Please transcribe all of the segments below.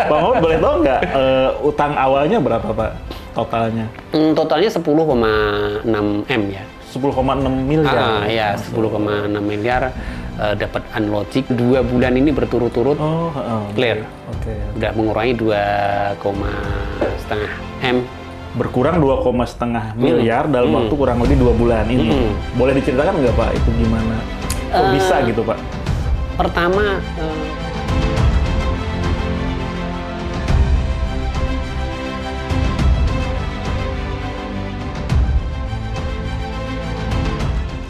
Pak Mahmud boleh tahu nggak utang awalnya berapa Pak totalnya? Totalnya 10,6 M ya. 10,6 miliar. Ya 10,6 miliar. Dapat Unlogic 2 bulan ini berturut-turut clear. Oke. Udah mengurangi 2,5 M. Berkurang 2,5 miliar dalam waktu kurang lebih 2 bulan ini. Boleh diceritakan nggak Pak itu gimana? Kok bisa gitu Pak? Pertama,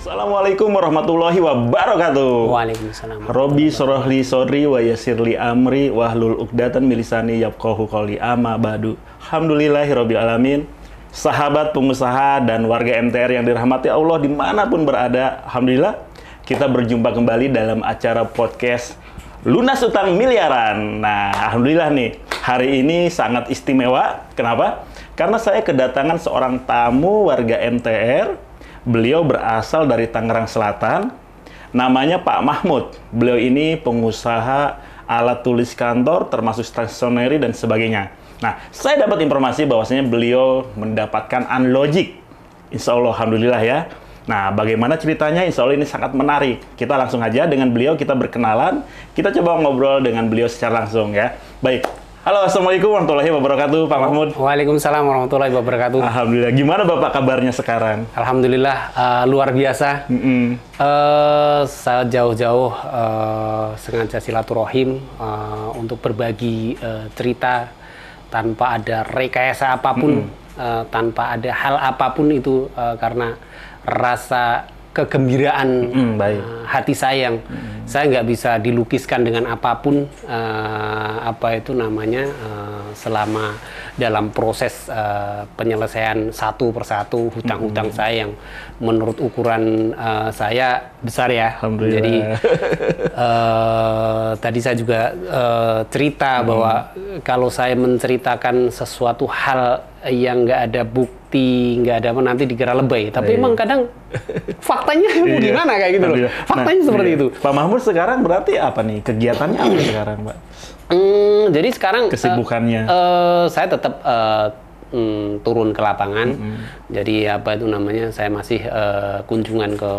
Assalamualaikum warahmatullahi wabarakatuh. Waalaikumsalam. Robi sorohli sodri wa yasirli amri wahlul uqdatan milisani yafqahu qawli amma ba'du. Alhamdulillahirabbil alamin. Sahabat pengusaha dan warga MTR yang dirahmati Allah dimanapun berada, alhamdulillah kita berjumpa kembali dalam acara podcast Lunas Utang Miliaran. Nah, alhamdulillah nih, hari ini sangat istimewa. Kenapa? Karena saya kedatangan seorang tamu warga MTR. Beliau berasal dari Tangerang Selatan, namanya Pak Mahmud. Beliau ini pengusaha alat tulis kantor, termasuk stationery dan sebagainya. Nah, saya dapat informasi bahwasanya beliau mendapatkan Unlogic. Insya Allah, alhamdulillah ya. Nah, bagaimana ceritanya? Insya Allah ini sangat menarik. Kita langsung aja dengan beliau, kita berkenalan. Kita coba ngobrol dengan beliau secara langsung ya. Baik. Halo, Assalamualaikum warahmatullahi wabarakatuh, Pak Mahmud. Waalaikumsalam warahmatullahi wabarakatuh. Alhamdulillah. Gimana Bapak kabarnya sekarang? Alhamdulillah, luar biasa. Saya jauh-jauh sengaja silaturahim untuk berbagi cerita tanpa ada rekayasa apapun, tanpa ada hal apapun itu karena rasa kegembiraan hati saya yang saya nggak bisa dilukiskan dengan apapun apa itu namanya selama dalam proses penyelesaian satu persatu hutang-hutang saya yang menurut ukuran saya besar ya. Jadi tadi saya juga cerita bahwa kalau saya menceritakan sesuatu hal yang nggak ada bukti, nggak ada apa nanti dikira lebay. Tapi emang kadang faktanya gimana kayak gitu loh. Faktanya seperti itu. Pak Mahmud sekarang berarti apa nih? Kegiatannya apa sekarang, Pak? Jadi sekarang kesibukannya saya tetap turun ke lapangan. Jadi apa itu namanya? Saya masih kunjungan ke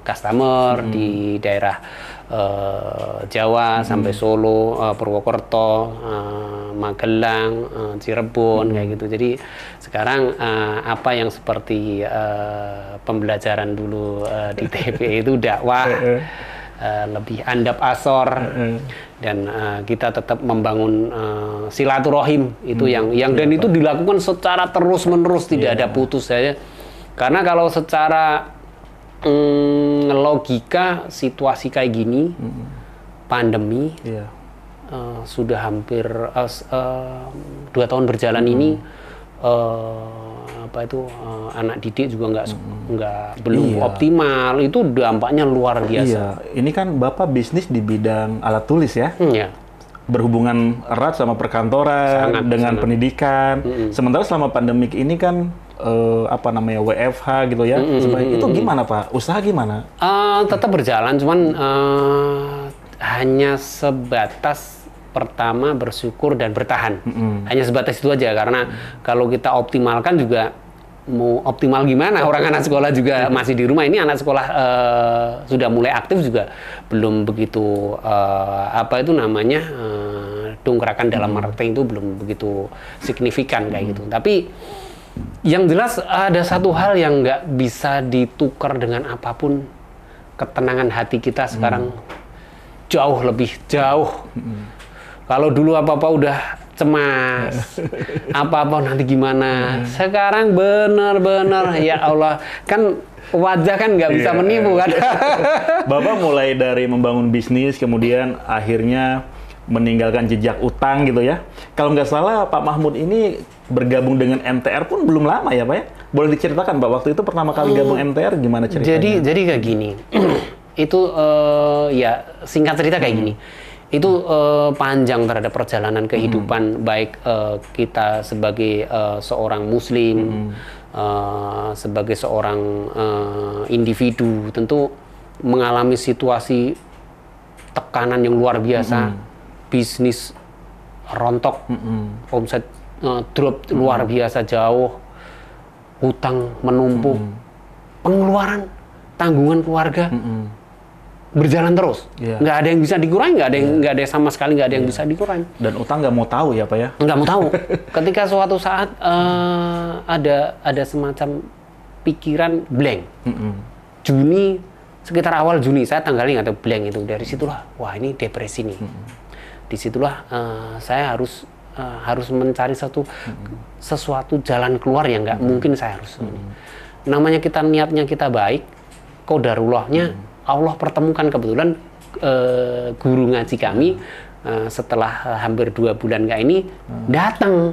customer di daerah Jawa sampai Solo, Purwokerto, Magelang, Cirebon kayak gitu. Jadi sekarang apa yang seperti pembelajaran dulu di TP itu dakwah lebih andap asor dan kita tetap membangun silaturahim itu yang dan itu dilakukan secara terus menerus tidak ada putus saja. Karena kalau secara logika situasi kayak gini, pandemi sudah hampir 2 tahun berjalan ini, apa itu anak didik juga belum optimal, itu dampaknya luar biasa. Ini kan Bapak bisnis di bidang alat tulis ya? Berhubungan erat sama perkantoran, dengan pendidikan. Sementara selama pandemik ini kan apa namanya WFH gitu ya. Itu gimana Pak? Usaha gimana? Tetap berjalan, cuman hanya sebatas pertama bersyukur dan bertahan. Hanya sebatas itu aja karena kalau kita optimalkan juga mau optimal gimana? Orang anak sekolah juga masih di rumah. Ini anak sekolah sudah mulai aktif juga belum begitu apa itu namanya dongkrakan dalam marketing itu belum begitu signifikan kayak gitu. Tapi yang jelas ada satu hal yang nggak bisa ditukar dengan apapun, ketenangan hati kita sekarang jauh lebih jauh. Kalau dulu apa-apa udah cemas, apa-apa nanti gimana. Sekarang benar-benar ya Allah, kan wajah kan nggak bisa menipu kan. Bapak mulai dari membangun bisnis, kemudian akhirnya meninggalkan jejak utang gitu ya. Kalau nggak salah Pak Mahmud ini bergabung dengan MTR pun belum lama ya Pak ya? Boleh diceritakan Pak, waktu itu pertama kali gabung MTR gimana ceritanya? Jadi kayak gini, itu ya singkat cerita kayak gini. Itu panjang terhadap perjalanan kehidupan baik kita sebagai seorang muslim, sebagai seorang individu tentu mengalami situasi tekanan yang luar biasa, bisnis rontok, omset drop luar biasa jauh, hutang menumpuk, pengeluaran, tanggungan keluarga berjalan terus, nggak ada yang bisa dikurangi, nggak ada sama sekali nggak ada yang bisa dikurangi. Dan utang nggak mau tahu ya Pak ya? Nggak mau tahu. Ketika suatu saat ada semacam pikiran blank. Juni, sekitar awal Juni, saya tanggalnya nggak tahu blank itu. Dari situlah, wah ini depresi nih. Disitulah saya harus mencari sesuatu jalan keluar yang nggak mungkin saya harus. Namanya kita niatnya kita baik, qadarullahnya Allah pertemukan kebetulan guru ngaji kami setelah hampir 2 bulan kayak ini datang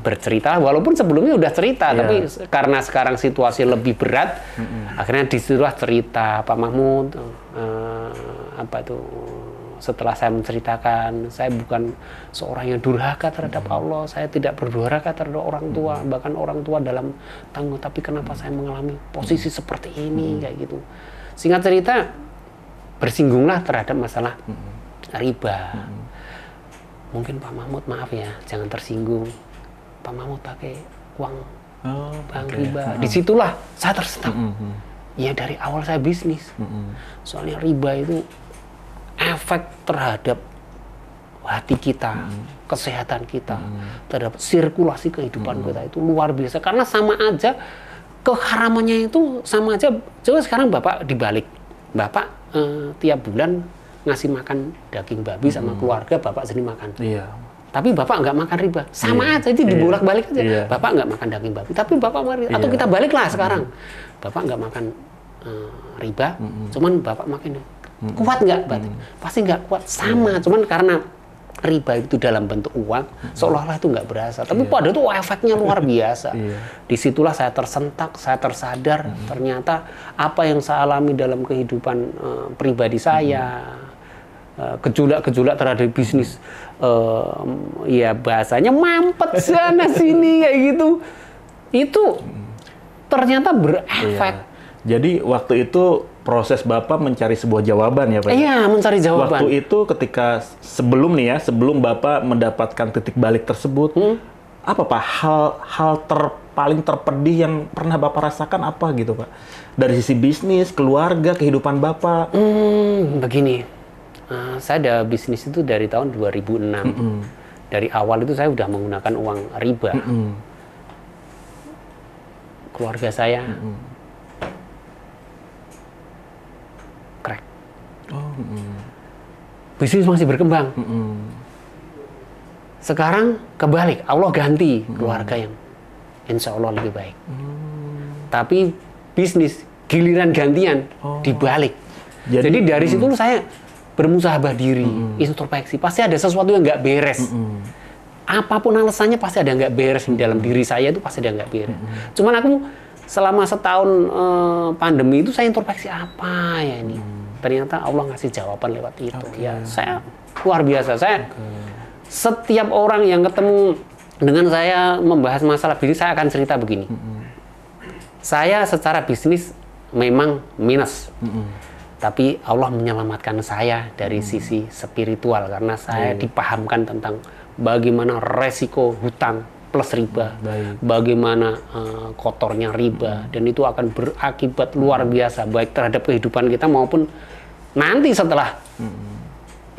bercerita, walaupun sebelumnya udah cerita, tapi karena sekarang situasi lebih berat, akhirnya disitulah cerita Pak Mahmud, setelah saya menceritakan, saya bukan seorang yang durhaka terhadap Allah, saya tidak berdurhaka terhadap orang tua, bahkan orang tua dalam tanggung, tapi kenapa saya mengalami posisi seperti ini, kayak gitu. Singkat cerita, bersinggunglah terhadap masalah riba. Mungkin Pak Mahmud maaf ya, jangan tersinggung. Pak Mahmud pakai uang bank riba. Disitulah saya tersentak. Ya dari awal saya bisnis. Soalnya riba itu efek terhadap hati kita, kesehatan kita, terhadap sirkulasi kehidupan kita itu luar biasa. Karena sama aja keharamannya itu sama aja. Coba sekarang Bapak dibalik. Bapak tiap bulan ngasih makan daging babi sama keluarga, Bapak sendiri makan. Iya. Tapi Bapak nggak makan riba. Sama aja, itu dibolak-balik aja. Bapak nggak makan daging babi, tapi Bapak makan riba. Atau kita baliklah sekarang. Bapak nggak makan riba, cuman Bapak makan. Kuat nggak? Pasti nggak kuat. Sama, cuman karena riba itu dalam bentuk uang, seolah-olah itu nggak berasa. Tapi padahal itu efeknya luar biasa. Disitulah saya tersentak, saya tersadar, ternyata apa yang saya alami dalam kehidupan pribadi saya, gejolak-gejolak terhadap bisnis, ya bahasanya mampet sana sini kayak gitu, itu ternyata berefek. Jadi waktu itu proses Bapak mencari sebuah jawaban ya Pak? Iya, mencari jawaban. Waktu itu ketika sebelum Bapak mendapatkan titik balik tersebut, apa Pak hal paling terpedih yang pernah Bapak rasakan apa gitu Pak? Dari sisi bisnis, keluarga, kehidupan Bapak? Begini, saya ada bisnis itu dari tahun 2006. Dari awal itu saya udah menggunakan uang riba. Keluarga saya crack. Bisnis masih berkembang. Sekarang kebalik, Allah ganti keluarga yang insya Allah lebih baik. Tapi bisnis giliran gantian dibalik. Jadi dari situ saya bermusahabah diri, introspeksi. Pasti ada sesuatu yang nggak beres. Apapun alasannya pasti ada yang nggak beres di dalam diri saya, itu pasti ada yang nggak beres. Cuman aku selama setahun pandemi itu saya introspeksi apa ya ini. Ternyata Allah ngasih jawaban lewat itu. Ya, saya luar biasa. Saya setiap orang yang ketemu dengan saya membahas masalah bisnis, saya akan cerita begini. Saya secara bisnis memang minus. Tapi Allah menyelamatkan saya dari sisi spiritual karena saya dipahamkan tentang bagaimana resiko hutang plus riba, bagaimana kotornya riba, dan itu akan berakibat luar biasa baik terhadap kehidupan kita maupun nanti setelah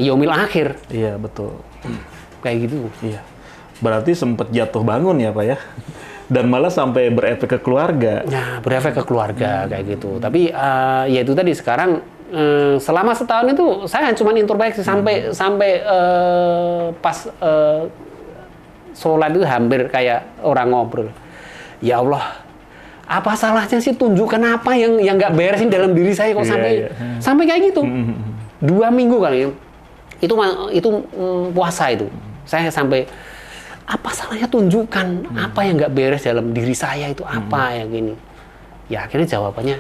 yaumil akhir. Iya, betul. Kayak gitu. Iya. Berarti sempat jatuh bangun ya, Pak ya? Dan malah sampai berefek ke keluarga. Ya, berefek ke keluarga kayak gitu. Tapi ya itu tadi sekarang selama setahun itu saya cuma introspeksi sampai pas sholat itu hampir kayak orang ngobrol. Ya Allah, apa salahnya sih, tunjukkan apa yang nggak beresin dalam diri saya kok sampai kayak gitu. 2 minggu kali itu puasa itu. Saya sampai apa salahnya, tunjukkan apa yang nggak beres dalam diri saya itu apa yang gini. Ya akhirnya jawabannya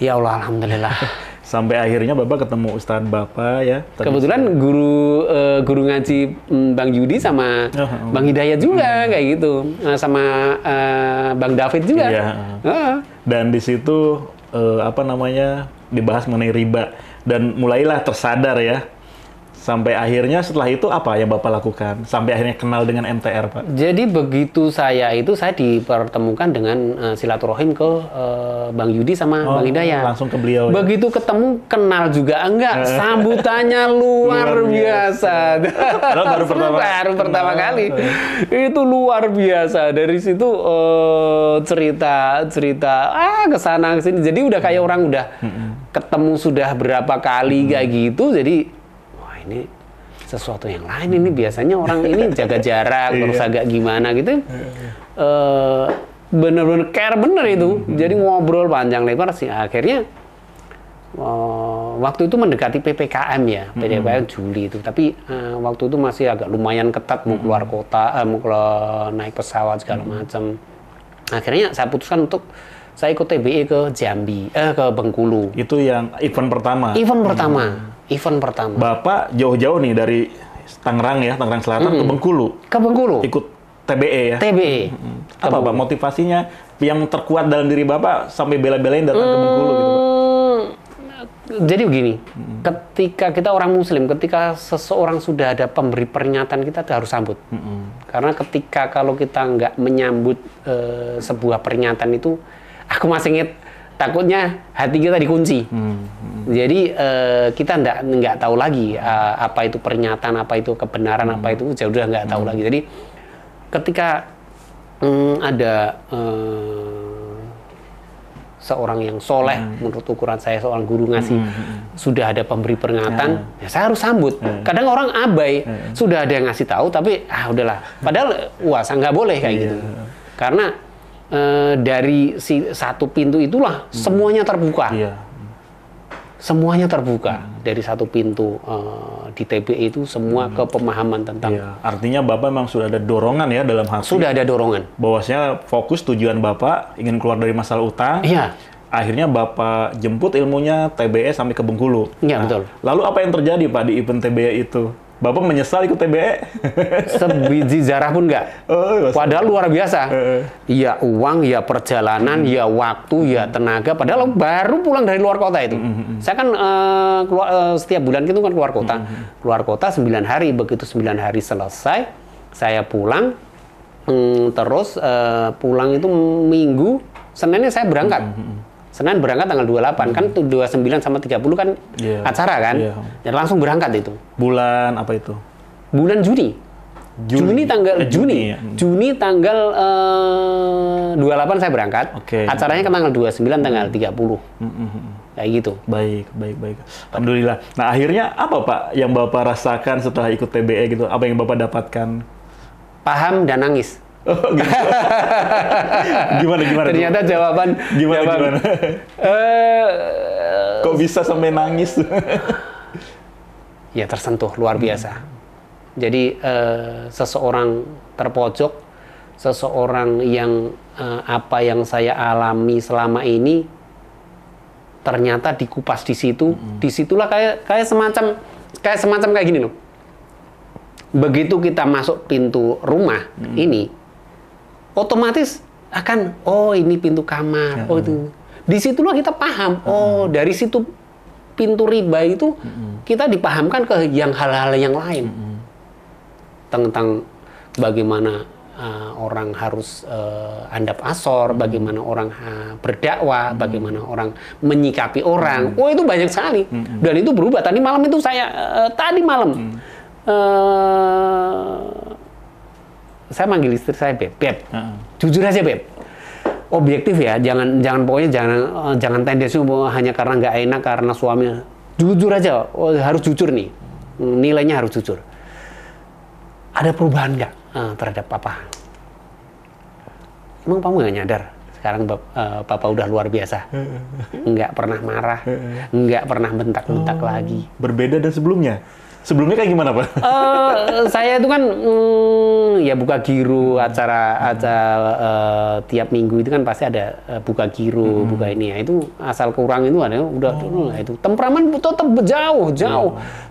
ya Allah, alhamdulillah. Sampai akhirnya Bapak ketemu Ustadz Bapak ya. Kebetulan guru ngaji Bang Yudi sama Bang Hidayat juga kayak gitu, sama Bang David juga. Dan di situ dibahas mengenai riba dan mulailah tersadar ya. Sampai akhirnya setelah itu apa yang Bapak lakukan? Sampai akhirnya kenal dengan MTR, Pak? Jadi begitu saya dipertemukan dengan silaturahim ke Bang Yudi sama Bang Hidayat. Langsung ke beliau. Begitu ketemu kenal juga enggak, sambutannya luar biasa. Baru pertama kali. Itu luar biasa. Dari situ cerita kesana kesini. Jadi udah kayak orang udah ketemu sudah berapa kali kayak gitu. Jadi ini sesuatu yang lain ini biasanya orang ini jaga jarak terus agak gimana gitu bener-bener care bener itu jadi ngobrol panjang lebar sih akhirnya waktu itu mendekati PPKM ya PPKM Juli itu tapi waktu itu masih agak lumayan ketat mau keluar kota mau naik pesawat segala macam akhirnya saya putuskan untuk saya ikut TBE ke Jambi ke Bengkulu itu yang event pertama. Event pertama. Bapak jauh-jauh nih dari Tangerang ya, Tangerang Selatan ke Bengkulu. Ke Bengkulu. Ikut TBE ya. TBE. Apa Pak motivasinya yang terkuat dalam diri Bapak sampai bela-belain datang ke Bengkulu gitu Pak? Jadi begini, ketika kita orang Muslim, ketika seseorang sudah ada pemberi pernyataan kita harus sambut. Karena ketika kalau kita nggak menyambut sebuah pernyataan itu, aku masih ingat takutnya hati kita dikunci. Jadi kita nggak tahu lagi apa itu pernyataan, apa itu kebenaran, apa itu udah nggak tahu lagi. Jadi ketika ada seorang yang soleh, menurut ukuran saya seorang guru ngasih sudah ada pemberi peringatan, ya saya harus sambut. Kadang orang abai, sudah ada yang ngasih tahu, tapi udahlah. Padahal saya nggak boleh kayak gitu. Karena dari satu pintu itulah semuanya terbuka. Semuanya terbuka dari satu pintu di TBE itu semua kepemahaman tentang. Artinya Bapak memang sudah ada dorongan ya dalam hati. Sudah ada dorongan. Bahwasanya fokus tujuan Bapak ingin keluar dari masalah utang. Iya. Akhirnya Bapak jemput ilmunya TBE sampai ke Bengkulu. Iya, betul. Lalu apa yang terjadi Pak di event TBE itu? Bapak menyesal ikut TBE? Sebiji zarah pun enggak. Padahal luar biasa. Ya uang, ya perjalanan, ya waktu, ya tenaga. Padahal baru pulang dari luar kota itu. Saya kan setiap bulan itu kan keluar kota. Keluar kota 9 hari. Begitu 9 hari selesai, saya pulang. Terus pulang itu Minggu, Seninnya saya berangkat. Senin berangkat tanggal 28, kan 29 sama 30 kan acara kan. Dan langsung berangkat itu. Bulan apa itu? Bulan Juni. Juni tanggal Juni tanggal 28 saya berangkat. Acaranya ke tanggal 29 tanggal 30. Kayak gitu. Baik. Alhamdulillah. Nah, akhirnya apa Pak yang Bapak rasakan setelah ikut TBE gitu? Apa yang Bapak dapatkan? Paham dan nangis. Oh, gitu. Gimana? Ternyata jawaban. Gimana? Kok bisa sampai nangis? Ya tersentuh luar biasa. Jadi seseorang terpojok, seseorang yang apa yang saya alami selama ini ternyata dikupas di situ. Disitulah kayak semacam kayak gini loh. Begitu kita masuk pintu rumah ini. Otomatis akan ini pintu kamar, itu. Disitulah kita paham, dari situ pintu riba itu kita dipahamkan ke hal-hal yang lain tentang bagaimana orang harus andap asor, bagaimana orang berdakwah, bagaimana orang menyikapi orang. Itu banyak sekali dan itu berubah. Tadi malam itu saya manggil istri saya Beb. Jujur aja Beb. Objektif ya, jangan tendensi hanya karena nggak enak karena suaminya. Jujur aja, harus jujur nih. Nilainya harus jujur. Ada perubahan nggak terhadap Papa? Emang kamu nggak nyadar? Sekarang Papa udah luar biasa. Nggak pernah marah, nggak pernah bentak-bentak lagi. Berbeda dan sebelumnya? Sebelumnya kayak gimana Pak? Saya itu kan ya buka giro acara tiap minggu itu kan pasti ada buka giro, buka ini ya. Itu asal kurang itu ada udah itu temperamen tetap jauh.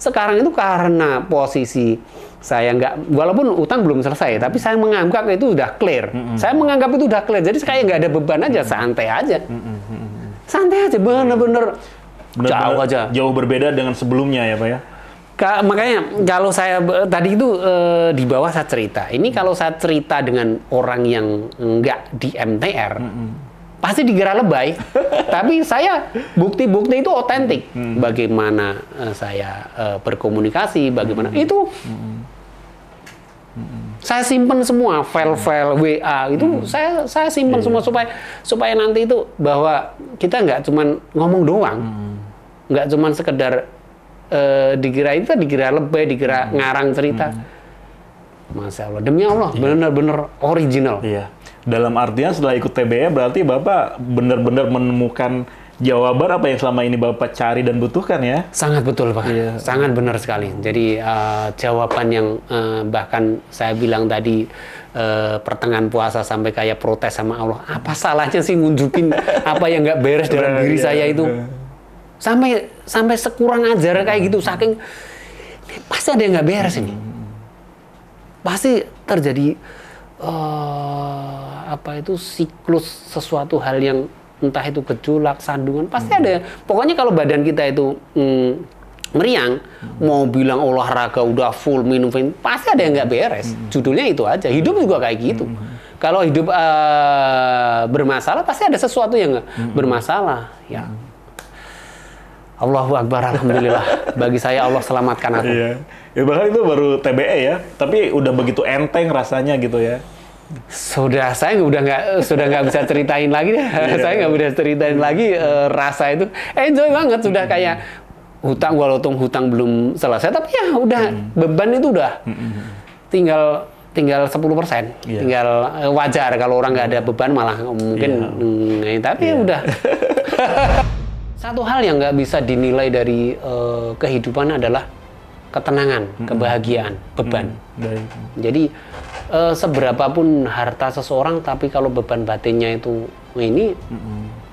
Sekarang itu karena posisi saya walaupun utang belum selesai, tapi saya menganggap itu udah clear. Saya menganggap itu udah clear. Jadi kayak nggak ada beban aja, santai aja. Santai aja, bener-bener jauh aja. Jauh berbeda dengan sebelumnya ya Pak ya? Makanya kalau saya tadi itu di bawah saya cerita. Ini kalau saya cerita dengan orang yang nggak di MTR, pasti dikira lebay. Tapi saya bukti-bukti itu otentik. Bagaimana saya berkomunikasi, bagaimana itu. Saya simpen semua file-file WA itu saya simpen semua supaya nanti itu bahwa kita nggak cuman ngomong doang, nggak cuman sekedar dikira lebay, dikira ngarang cerita. Masya Allah, demi Allah, benar-benar original. Iya. Dalam artian setelah ikut TBE berarti Bapak benar-benar menemukan jawaban apa yang selama ini Bapak cari dan butuhkan ya? Sangat betul, Pak. Iya. Sangat benar sekali. Jadi jawaban yang bahkan saya bilang tadi pertengahan puasa sampai kayak protes sama Allah. Apa salahnya sih nunjukin apa yang nggak beres dalam diri saya itu? Sampai sekurang ajar kayak gitu. Saking pasti ada yang nggak beres ini. Pasti terjadi siklus sesuatu hal yang entah itu gejolak, sandungan, pasti ada. Pokoknya kalau badan kita itu meriang, mau bilang olahraga udah full, minum, pasti ada yang nggak beres. Judulnya itu aja. Hidup juga kayak gitu. Kalau hidup bermasalah, pasti ada sesuatu yang bermasalah. Ya. Allahu Akbar, alhamdulillah. Bagi saya Allah selamatkan aku. Iya. Ya, bahkan itu baru TBE ya, tapi udah begitu enteng rasanya gitu ya. Saya sudah nggak bisa ceritain lagi deh. Saya nggak bisa ceritain lagi rasa itu. Enjoy banget, sudah kayak walaupun hutang belum selesai, tapi ya udah beban itu udah tinggal 10%. Tinggal wajar kalau orang nggak ada beban malah mungkin tapi udah. Satu hal yang nggak bisa dinilai dari kehidupan adalah ketenangan, kebahagiaan, beban. Jadi seberapapun harta seseorang, tapi kalau beban batinnya itu ini,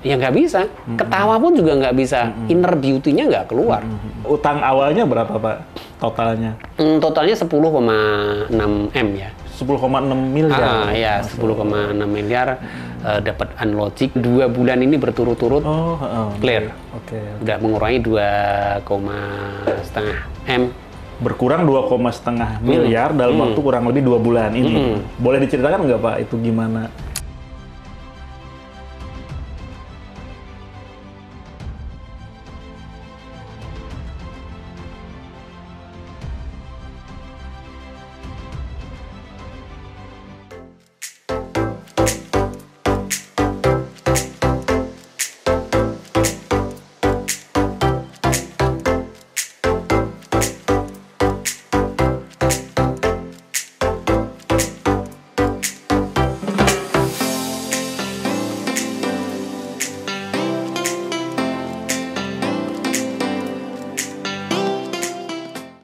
ya nggak bisa. Ketawa pun juga nggak bisa. Inner beauty-nya nggak keluar. Utang awalnya berapa Pak totalnya? Totalnya 10,6 M ya. 10,6 miliar. Ya, 10,6 miliar. Dapat Unlogic 2 bulan ini berturut-turut clear. Udah mengurangi 2,5 M. Berkurang 2,5 miliar dalam waktu kurang lebih 2 bulan ini. Boleh diceritakan nggak Pak itu gimana?